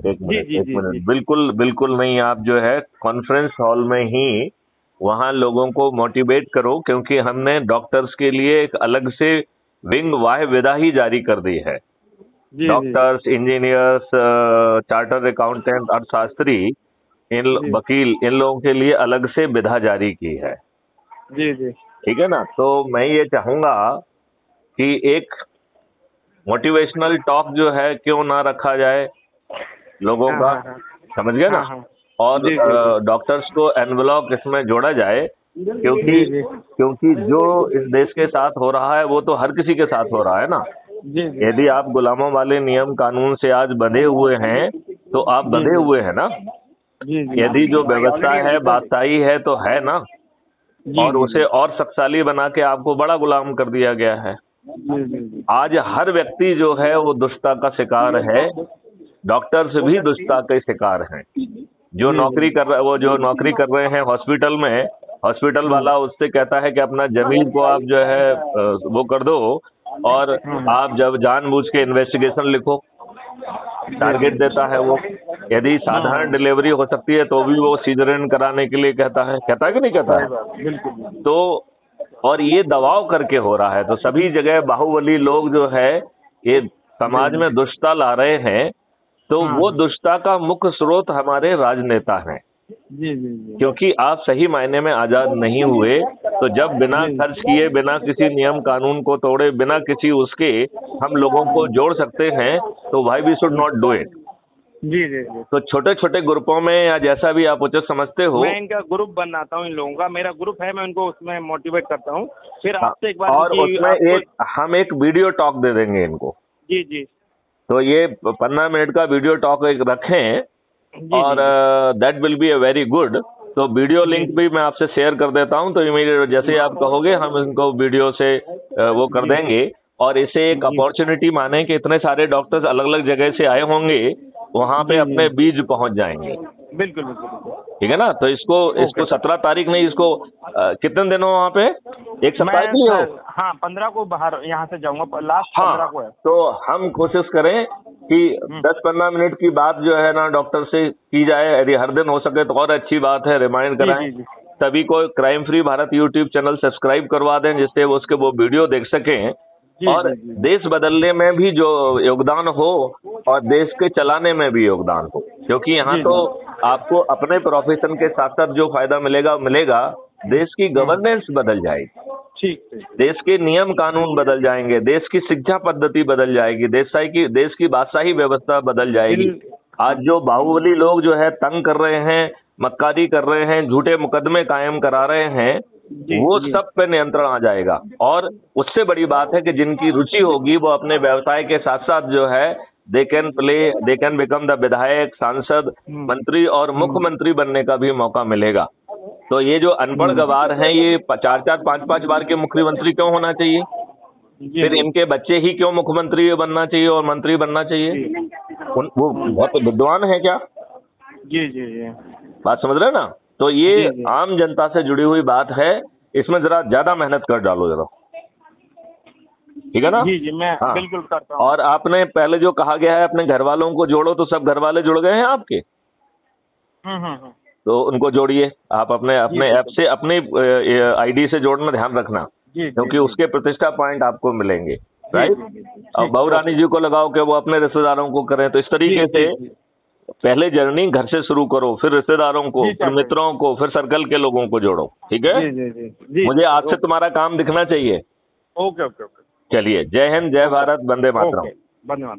एक जी मिनट जी एक जी मिनट, जी। बिल्कुल बिल्कुल नहीं, आप जो है कॉन्फ्रेंस हॉल में ही वहां लोगों को मोटिवेट करो, क्योंकि हमने डॉक्टर्स के लिए एक अलग से विंग वाह विदा ही जारी कर दी है। जी जी डॉक्टर्स, इंजीनियर्स, चार्टर्ड अकाउंटेंट, अर्थशास्त्री, इन जी वकील, इन लोगों के लिए अलग से विधा जारी की है। जी जी। ठीक है ना? तो मैं ये चाहूंगा कि एक मोटिवेशनल टॉक जो है क्यों ना रखा जाए लोगों हाँ का, हाँ हाँ समझ गए ना? हाँ हाँ। और जी जी जी डॉक्टर्स को एनवेलप इसमें जोड़ा जाए, क्योंकि जी जी क्योंकि जो इस देश के साथ हो रहा है वो तो हर किसी के साथ हो रहा है ना। जी जी यदि आप गुलामों वाले नियम कानून से आज बंधे हुए हैं तो आप जी बंधे जी हुए हैं ना। जी जी यदि जो व्यवस्था है बादशाही है तो है ना, जी और जी उसे और शक्तिशाली बना के आपको बड़ा गुलाम कर दिया गया है। जी जी जी आज हर व्यक्ति जो है वो दुष्टता का शिकार है। डॉक्टर्स भी दुष्टता के शिकार हैं। जो जी नौकरी कर रहा है, वो जो नौकरी कर रहे हैं हॉस्पिटल में, हॉस्पिटल वाला उससे कहता है कि अपना जमीन को आप जो है वो कर दो, और आप जब जानबूझ के इन्वेस्टिगेशन लिखो, टारगेट देता है वो। यदि साधारण डिलीवरी हो सकती है तो भी वो सीजरियन कराने के लिए कहता है कि नहीं कहता सही है? बात, बिल्कुल बिल्कुल। तो और ये दबाव करके हो रहा है, तो सभी जगह बाहुबली लोग जो है ये जी समाज जी में दुष्टता ला रहे हैं। तो हाँ वो हाँ दुष्टता का मुख्य स्रोत हमारे राजनेता हैं, जी जी जी क्योंकि आप सही मायने में आजाद नहीं हुए। तो जब बिना जी खर्च किए, बिना किसी नियम कानून को तोड़े, बिना किसी उसके हम लोगों को जोड़ सकते हैं, तो भाई we should not do it. जी जी जी। तो छोटे छोटे ग्रुपों में या जैसा भी आप उचित समझते हो। मैं इनका ग्रुप बनाता हूँ, इन लोगों का मेरा ग्रुप है, मैं उनको उसमें मोटिवेट करता हूँ। फिर हाँ, आपसे एक बार और इनकी उसमें आपको। हम एक वीडियो टॉक दे देंगे इनको। जी जी तो ये 15 मिनट का वीडियो टॉक एक रखें, जी और जी जी that will be a very good. तो वीडियो जी लिंक भी मैं आपसे शेयर कर देता हूं, तो इमीडिएट जैसे ही आप कहोगे हम इनको वीडियो से वो कर जी देंगे। और इसे एक जी अपॉर्चुनिटी माने कि इतने सारे डॉक्टर्स अलग अलग जगह से आए होंगे, वहां पे जी जी अपने बीज पहुंच जाएंगे। बिल्कुल बिल्कुल बिल्कुल। ठीक है ना? तो इसको ओके। इसको 17 तारीख नहीं, इसको कितने दिन हो वहां पे? एक सप्ताह मैं के लिए हो? सर हाँ 15 को बाहर यहाँ से जाऊँगा, लास्ट हाँ, 15 को है। तो हम कोशिश करें कि हम्म, 10-15 मिनट की बात जो है ना डॉक्टर से की जाए। यदि हर दिन हो सके तो और अच्छी बात है, रिमाइंड जी कराएं। जी जी सभी को crime free Bharat YouTube channel subscribe करवा दें, जिससे वो उसके वो वीडियो देख सकें, जी और जी जी देश बदलने में भी जो योगदान हो, और देश के चलाने में भी योगदान हो। क्योंकि यहाँ जी तो जी आपको अपने प्रोफेशन के साथ साथ जो फायदा मिलेगा मिलेगा, देश की हम्म, गवर्नेंस बदल जाएगी, ठीक ठीक। देश के नियम कानून बदल जाएंगे, देश की शिक्षा पद्धति बदल जाएगी, देश की बादशाही व्यवस्था बदल बिल जाएगी। आज जो बाहुबली लोग जो है तंग कर रहे हैं, मक्कारी कर रहे हैं, झूठे मुकदमे कायम करा रहे हैं, जी वो जी सब पे नियंत्रण आ जाएगा। और उससे बड़ी बात है कि जिनकी रुचि होगी वो अपने व्यवसाय के साथ साथ जो है दे कैन बिकम द विधायक, सांसद, हम्म मंत्री और हम्म मुख्यमंत्री बनने का भी मौका मिलेगा। तो ये जो अनपढ़ हम्म, गवार हैं, ये 4-4 5-5 बार के मुख्यमंत्री क्यों होना चाहिए? जी फिर जी इनके बच्चे ही क्यों मुख्यमंत्री बनना चाहिए और मंत्री बनना चाहिए? जी वो बहुत विद्वान है क्या? जी जी जी बात समझ रहे हैं ना? तो ये जी जी आम जनता से जुड़ी हुई बात है। इसमें जरा ज्यादा मेहनत कर डालो जरा। ठीक है ना? जी जी मैं हाँ। बिल्कुल करता हूँ। और आपने पहले जो कहा गया है अपने घर वालों को जोड़ो, तो सब घर वाले जुड़ गए हैं आपके? हम्म। तो उनको जोड़िए। आप अपने जी अपने ऐप बिल्कुल। से, अपने आईडी से जोड़ना ध्यान रखना, जी जी क्योंकि जी उसके प्रतिष्ठा पॉइंट आपको मिलेंगे। जी राइट? जी जी अब ठीक बहू रानी ओके। जी को लगाओ कि वो अपने रिश्तेदारों को करें। तो इस जी तरीके जी से जी पहले जर्नी घर से शुरू करो, फिर रिश्तेदारों को, जी फिर चाचा जी मित्रों को, फिर सर्कल के लोगों को जोड़ो। ठीक है? जी जी जी जी मुझे चाचा आज जी से ओके तुम्हारा काम दिखना चाहिए। ओके ओके ओके चलिए, जय हिंद, जय ओके भारत, वंदे मातरम। ओके धन्यवाद।